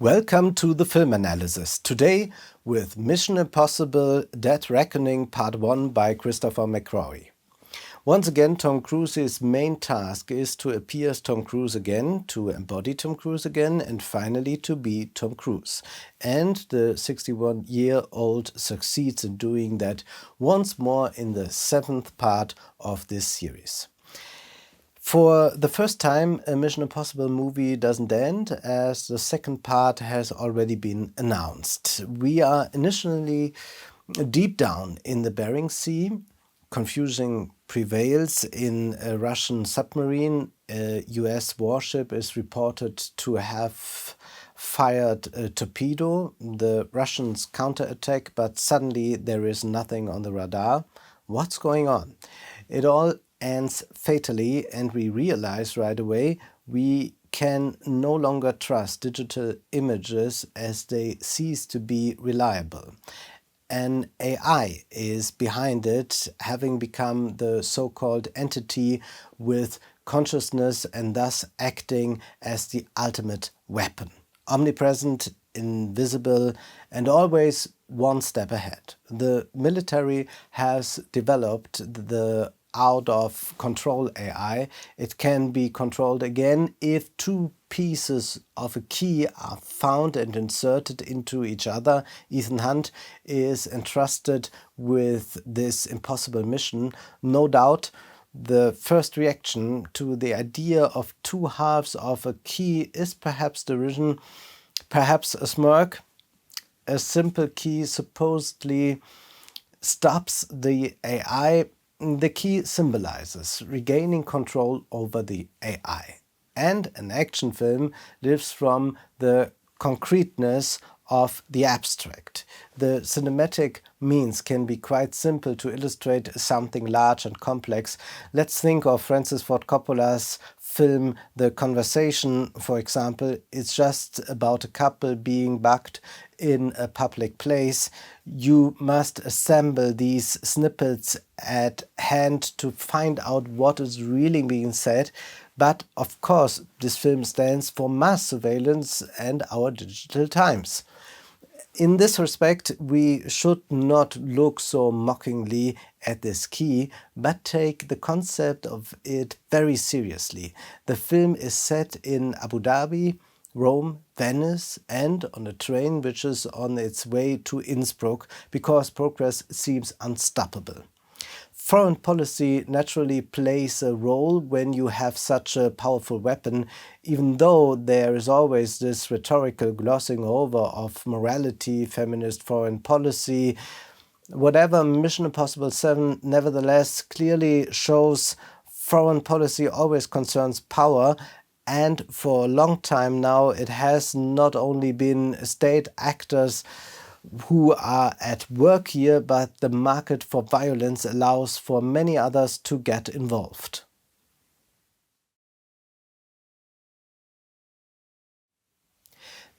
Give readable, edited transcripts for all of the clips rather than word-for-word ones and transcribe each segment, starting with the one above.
Welcome to the film analysis. Today with Mission Impossible Dead Reckoning Part 1 by Christopher McQuarrie. Once again, Tom Cruise's main task is to appear as Tom Cruise again, to embody Tom Cruise again, and finally to be Tom Cruise. And the 61-year-old succeeds in doing that once more in the 7th part of this series. For the first time, a Mission Impossible movie doesn't end, as the second part has already been announced. We are initially deep down in the Bering Sea. Confusion prevails in a Russian submarine. A US warship is reported to have fired a torpedo. The Russians counterattack, but suddenly there is nothing on the radar. What's going on? It all ends fatally, and we realize right away we can no longer trust digital images as they cease to be reliable. An AI is behind it, having become the so-called entity with consciousness and thus acting as the ultimate weapon. Omnipresent, invisible, and always one step ahead. The military has developed the out-of-control AI. It can be controlled again if two pieces of a key are found and inserted into each other. Ethan Hunt is entrusted with this impossible mission. No doubt the first reaction to the idea of two halves of a key is perhaps derision, perhaps a smirk. A simple key supposedly stops the AI. The key symbolizes regaining control over the AI. And an action film lives from the concreteness of the abstract. The cinematic means can be quite simple to illustrate something large and complex. Let's think of Francis Ford Coppola's film The Conversation, for example. It's just about a couple being bugged in a public place. You must assemble these snippets at hand to find out what is really being said. But of course, this film stands for mass surveillance and our digital times. In this respect, we should not look so mockingly at this key, but take the concept of it very seriously. The film is set in Abu Dhabi, Rome, Venice, and on a train which is on its way to Innsbruck, because progress seems unstoppable. Foreign policy naturally plays a role when you have such a powerful weapon, even though there is always this rhetorical glossing over of morality, feminist foreign policy. Whatever, Mission Impossible 7 nevertheless clearly shows foreign policy always concerns power. And for a long time now, it has not only been state actors who are at work here, but the market for violence allows for many others to get involved.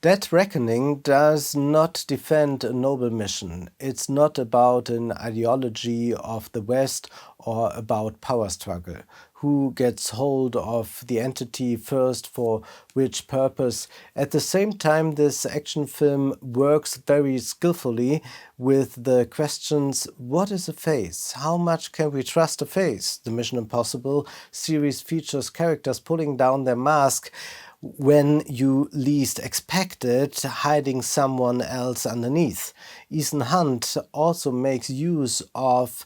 Dead Reckoning does not defend a noble mission. It's not about an ideology of the West or about power struggle. Who gets hold of the entity first, for which purpose? At the same time, this action film works very skillfully with the questions: what is a face? How much can we trust a face? The Mission Impossible series features characters pulling down their mask when you least expect it, hiding someone else underneath. Ethan Hunt also makes use of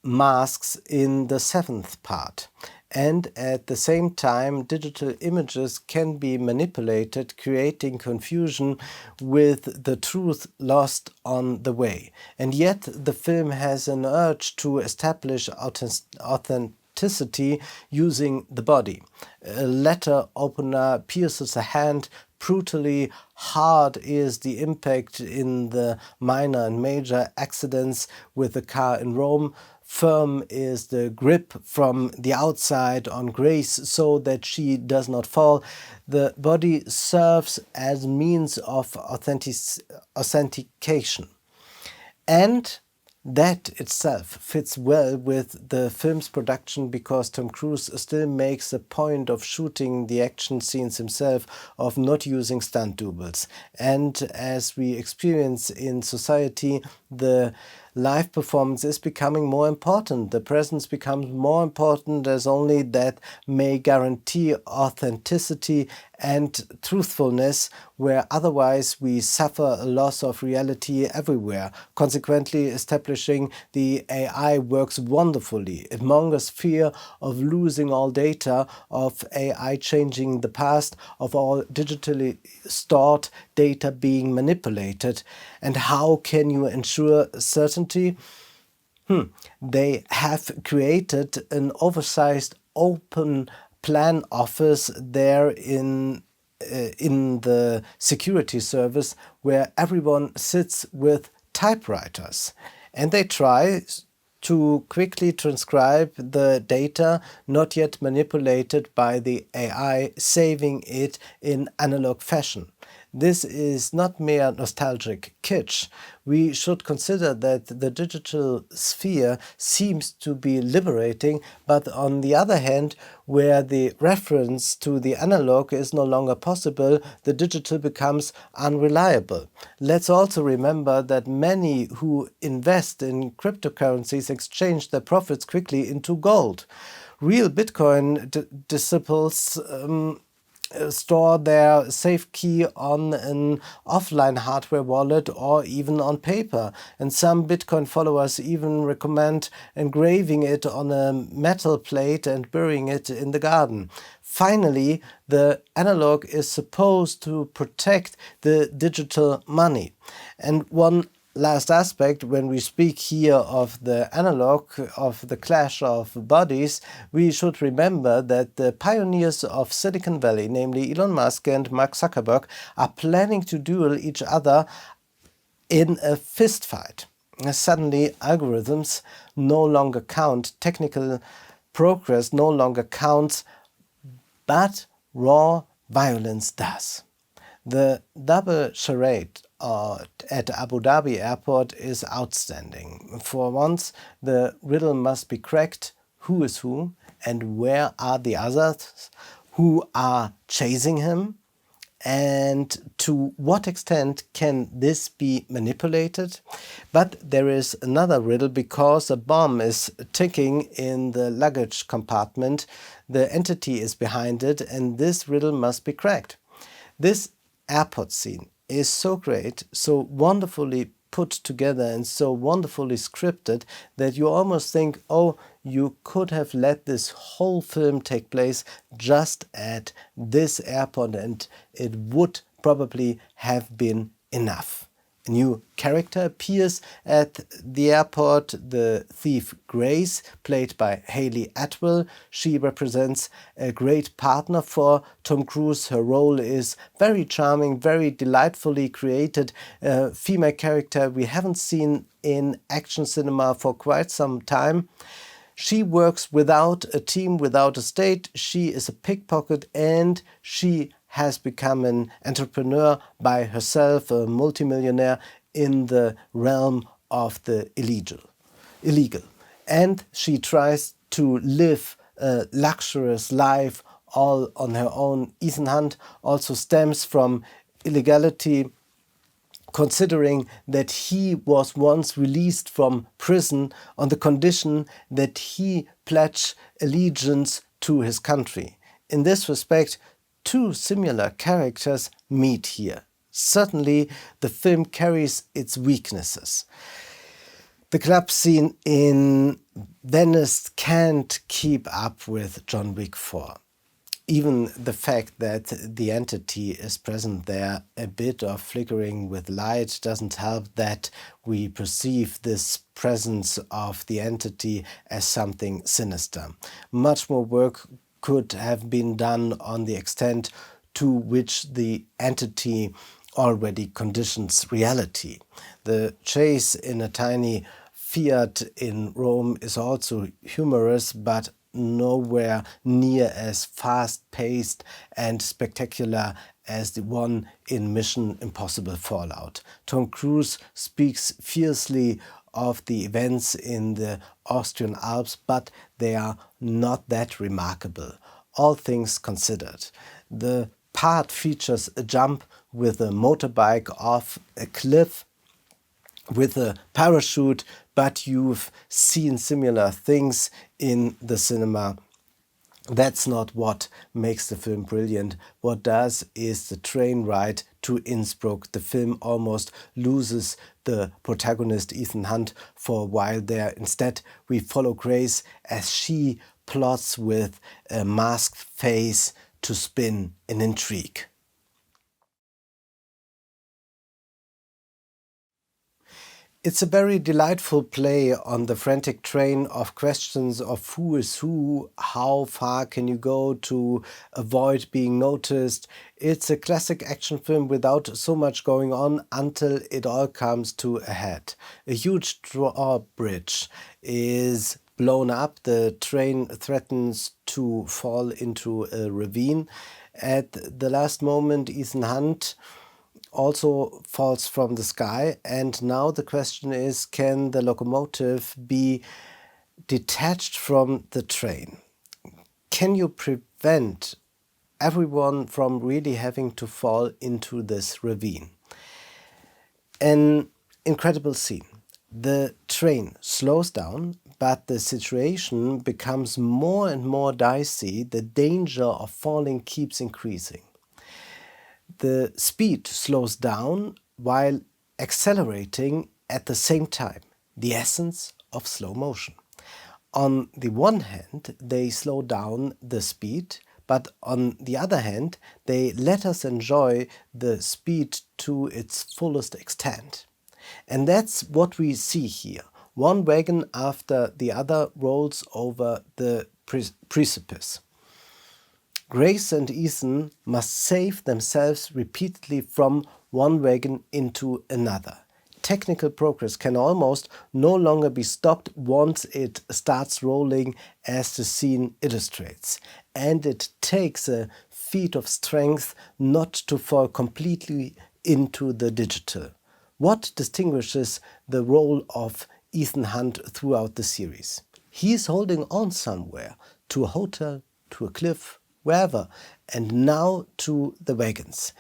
masks in the 7th part. And at the same time, digital images can be manipulated, creating confusion with the truth lost on the way. And yet the film has an urge to establish authenticity using the body. A letter opener pierces a hand. Brutally hard is the impact in the minor and major accidents with the car in Rome. Firm is the grip from the outside on Grace so that she does not fall. The body serves as means of authentication. And That itself fits well with the film's production because Tom Cruise still makes a point of shooting the action scenes himself, of not using stunt doubles. And as we experience in society, the live performance is becoming more important. The presence becomes more important, as only that may guarantee authenticity and truthfulness, where otherwise we suffer a loss of reality everywhere. Consequently, establishing the AI works wonderfully. It mongers fear of losing all data, of AI changing the past, of all digitally stored data being manipulated. And how can you ensure certainty? They have created an oversized open plan office there in the security service, where everyone sits with typewriters, and they try to quickly transcribe the data not yet manipulated by the AI, saving it in analog fashion. This is not mere nostalgic kitsch. We should consider that the digital sphere seems to be liberating, but on the other hand, where the reference to the analog is no longer possible, the digital becomes unreliable. Let's also remember that many who invest in cryptocurrencies exchange their profits quickly into gold. Real Bitcoin disciples store their safe key on an offline hardware wallet or even on paper. And some Bitcoin followers even recommend engraving it on a metal plate and burying it in the garden. Finally, the analog is supposed to protect the digital money. And one last aspect, when we speak here of the analog, of the clash of bodies, we should remember that the pioneers of Silicon Valley, namely Elon Musk and Mark Zuckerberg, are planning to duel each other in a fist fight. Suddenly, algorithms no longer count, technical progress no longer counts, but raw violence does. The double charade at Abu Dhabi airport is outstanding. For once, the riddle must be cracked: who is who, and where are the others who are chasing him? And to what extent can this be manipulated? But there is another riddle, because a bomb is ticking in the luggage compartment. The entity is behind it, and this riddle must be cracked. This airport scene is so great, so wonderfully put together and so wonderfully scripted that you almost think, oh, you could have let this whole film take place just at this airport and it would probably have been enough. A new character appears at the airport, the thief Grace, played by Hayley Atwell. She represents a great partner for Tom Cruise. Her role is very charming, very delightfully created. A female character we haven't seen in action cinema for quite some time. She works without a team, without a state. She is a pickpocket, and she has become an entrepreneur by herself, a multimillionaire in the realm of the illegal. And she tries to live a luxurious life all on her own. Ethan Hunt also stems from illegality, considering that he was once released from prison on the condition that he pledge allegiance to his country. In this respect, two similar characters meet here. Certainly, the film carries its weaknesses. The club scene in Venice can't keep up with John Wick 4. Even the fact that the entity is present there, a bit of flickering with light, doesn't help that we perceive this presence of the entity as something sinister. Much more work could have been done on the extent to which the entity already conditions reality. The chase in a tiny Fiat in Rome is also humorous, but nowhere near as fast-paced and spectacular as the one in Mission Impossible Fallout. Tom Cruise speaks fiercely of the events in the Austrian Alps, but they are not that remarkable, all things considered. The part features a jump with a motorbike off a cliff with a parachute, but you've seen similar things in the cinema. That's not what makes the film brilliant. What does is the train ride to Innsbruck. The film almost loses the protagonist Ethan Hunt for a while there. Instead, we follow Grace as she plots with a masked face to spin an intrigue. It's a very delightful play on the frantic train of questions of who is who, how far can you go to avoid being noticed. It's a classic action film without so much going on until it all comes to a head. A huge drawbridge is blown up, the train threatens to fall into a ravine. At the last moment, Ethan Hunt also falls from the sky, and now the question is, can the locomotive be detached from the train? Can you prevent everyone from really having to fall into this ravine? An incredible scene. The train slows down, but the situation becomes more and more dicey. The danger of falling keeps increasing. The speed slows down while accelerating at the same time, the essence of slow motion. On the one hand, they slow down the speed, but on the other hand, they let us enjoy the speed to its fullest extent. And that's what we see here. One wagon after the other rolls over the precipice. Grace and Ethan must save themselves repeatedly from one wagon into another. Technical progress can almost no longer be stopped once it starts rolling, as the scene illustrates. And it takes a feat of strength not to fall completely into the digital. What distinguishes the role of Ethan Hunt throughout the series? He is holding on somewhere, to a hotel, to a cliff, wherever, and now to the wagons.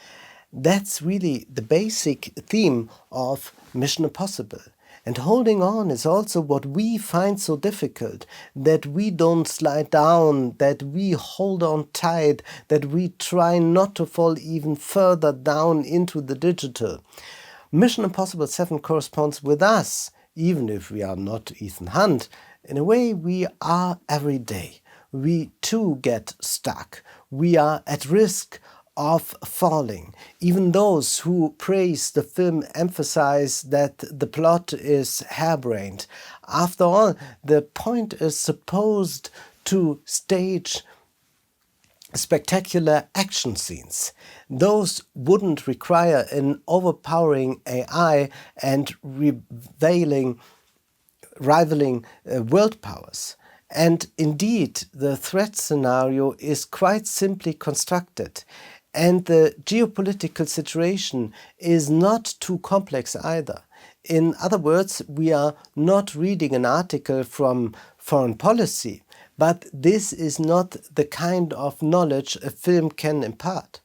That's really the basic theme of Mission Impossible. And holding on is also what we find so difficult, that we don't slide down, that we hold on tight, that we try not to fall even further down into the digital. Mission Impossible 7 corresponds with us, even if we are not Ethan Hunt. In a way, we are every day. We too get stuck. We are at risk of falling. Even those who praise the film emphasize that the plot is harebrained. After all, the point is supposed to stage spectacular action scenes. Those wouldn't require an overpowering AI and rivaling world powers. And indeed, the threat scenario is quite simply constructed. And the geopolitical situation is not too complex either. In other words, we are not reading an article from foreign policy, but this is not the kind of knowledge a film can impart.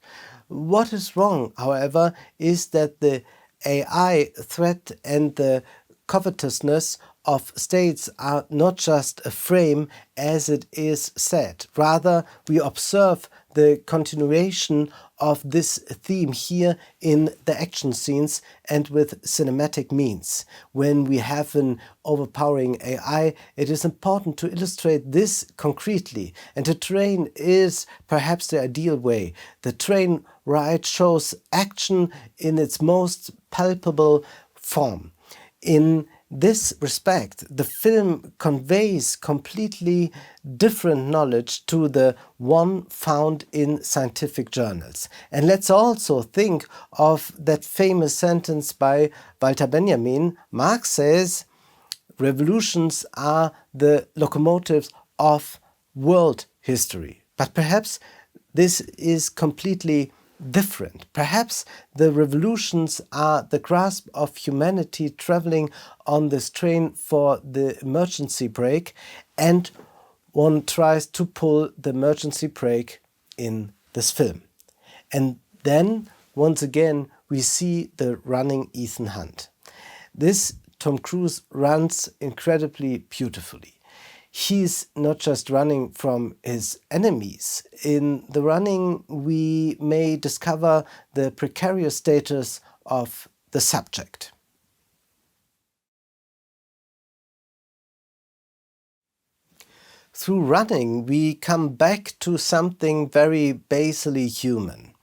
What is wrong, however, is that the AI threat and the covetousness of states are not just a frame as it is said. Rather, we observe the continuation of this theme here in the action scenes and with cinematic means. When we have an overpowering AI, it is important to illustrate this concretely, and the train is perhaps the ideal way. The train ride shows action in its most palpable form. In this respect, the film conveys completely different knowledge to the one found in scientific journals. And let's also think of that famous sentence by Walter Benjamin. Marx says, revolutions are the locomotives of world history. But perhaps this is completely different. Perhaps the revolutions are the grasp of humanity traveling on this train for the emergency brake, and one tries to pull the emergency brake in this film. And then, once again, we see the running Ethan Hunt. This Tom Cruise runs incredibly beautifully. He's not just running from his enemies. In the running, we may discover the precarious status of the subject. Through running, we come back to something very basally human.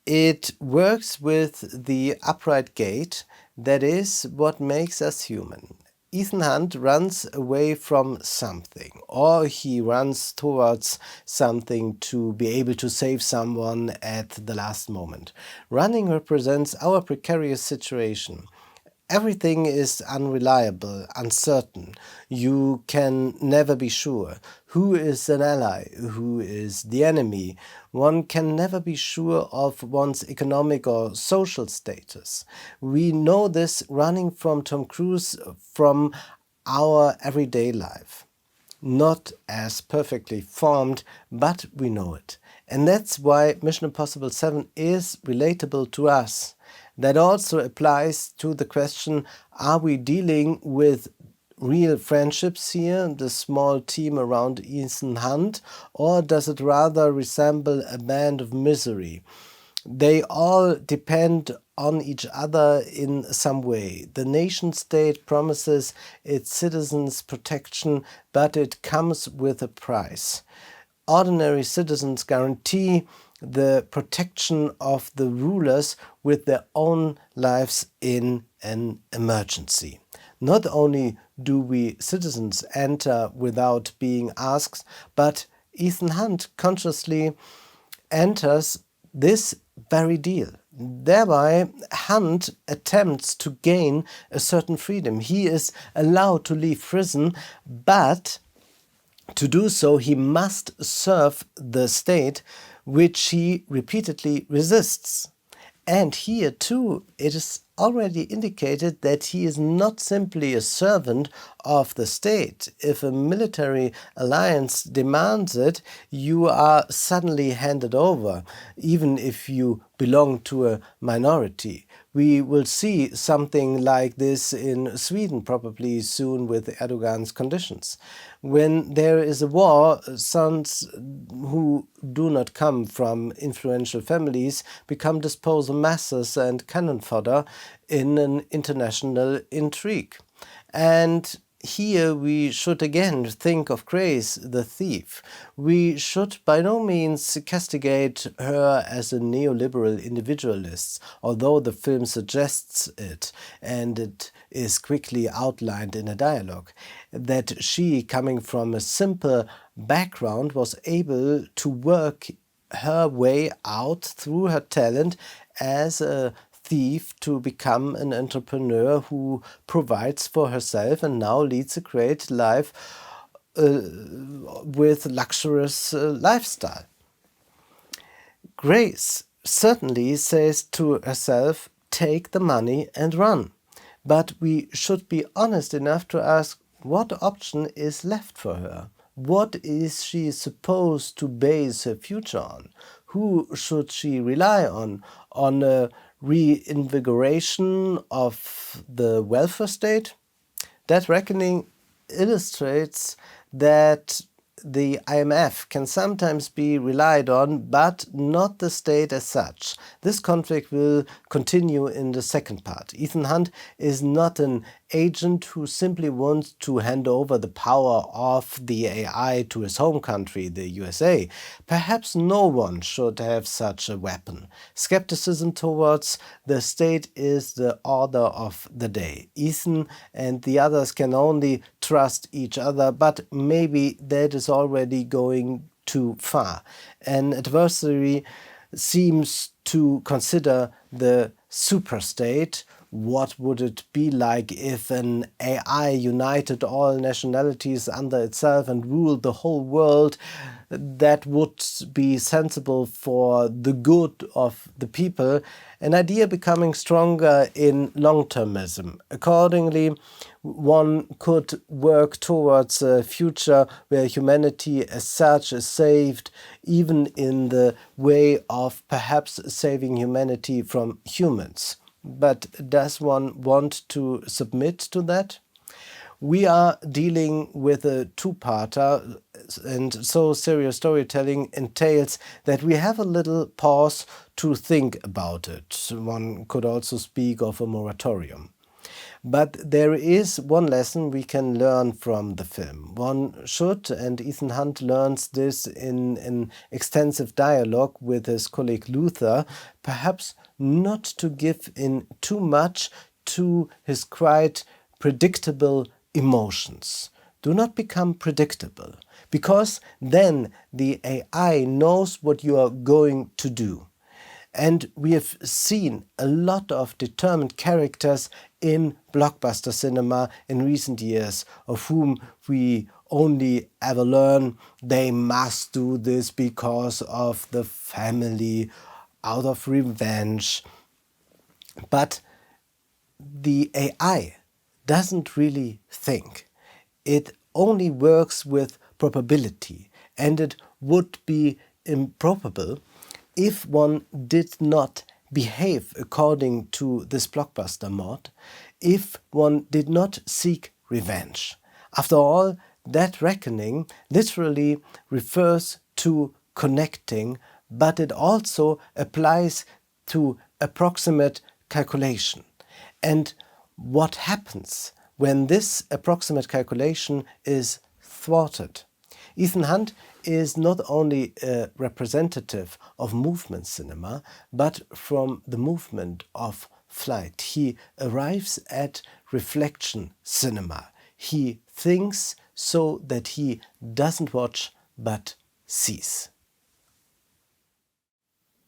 It works with the upright gait. That is what makes us human. Ethan Hunt runs away from something, or he runs towards something to be able to save someone at the last moment. Running represents our precarious situation. Everything is unreliable, uncertain. You can never be sure. Who is an ally? Who is the enemy? One can never be sure of one's economic or social status. We know this running from Tom Cruise from our everyday life. Not as perfectly formed, but we know it. And that's why Mission Impossible 7 is relatable to us. That also applies to the question, are we dealing with real friendships here, the small team around Ethan Hunt, or does it rather resemble a band of misery? They all depend on each other in some way. The nation-state promises its citizens protection, but it comes with a price. Ordinary citizens guarantee the protection of the rulers with their own lives in an emergency. Not only do we citizens enter without being asked, but Ethan Hunt consciously enters this very deal. Thereby, Hunt attempts to gain a certain freedom. He is allowed to leave prison, but to do so, he must serve the state, which he repeatedly resists. And here too, it is already indicated that he is not simply a servant of the state. If a military alliance demands it, you are suddenly handed over, even if you belong to a minority. We will see something like this in Sweden probably soon with Erdogan's conditions. When there is a war, sons who do not come from influential families become disposal masses and cannon fodder in an international intrigue. And here we should again think of Grace, the thief. We should by no means castigate her as a neoliberal individualist, although the film suggests it, and it is quickly outlined in a dialogue, that she, coming from a simple background, was able to work her way out through her talent as a thief to become an entrepreneur who provides for herself and now leads a great life with luxurious lifestyle. Grace certainly says to herself, take the money and run. But we should be honest enough to ask, what option is left for her? What is she supposed to base her future on? Who should she rely on? On a reinvigoration of the welfare state? That reckoning illustrates that the IMF can sometimes be relied on, but not the state as such. This conflict will continue in the second part. Ethan Hunt is not an agent who simply wants to hand over the power of the AI to his home country, the USA. Perhaps no one should have such a weapon. Skepticism towards the state is the order of the day. Ethan and the others can only trust each other, but maybe that is already going too far. An adversary seems to consider the superstate. What would it be like if an AI united all nationalities under itself and ruled the whole world that would be sensible for the good of the people, an idea becoming stronger in long-termism. Accordingly, one could work towards a future where humanity as such is saved, even in the way of perhaps saving humanity from humans. But does one want to submit to that? We are dealing with a two-parter, and so serious storytelling entails that we have a little pause to think about it. One could also speak of a moratorium. But there is one lesson we can learn from the film. One should, and Ethan Hunt learns this in an extensive dialogue with his colleague Luther, perhaps not to give in too much to his quite predictable emotions. Do not become predictable, because then the AI knows what you are going to do. And we have seen a lot of determined characters in blockbuster cinema in recent years, of whom we only ever learn they must do this because of the family, out of revenge. But the AI doesn't really think. It only works with probability, and it would be improbable if one did not behave according to this blockbuster mod, if one did not seek revenge. After all, that reckoning literally refers to connecting, but it also applies to approximate calculation. And what happens when this approximate calculation is thwarted? Ethan Hunt is not only a representative of movement cinema, but from the movement of flight. He arrives at reflection cinema. He thinks so that he doesn't watch but sees.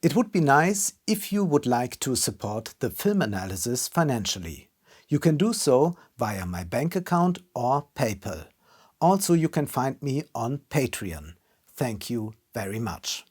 It would be nice if you would like to support the film analysis financially. You can do so via my bank account or PayPal. Also, you can find me on Patreon. Thank you very much.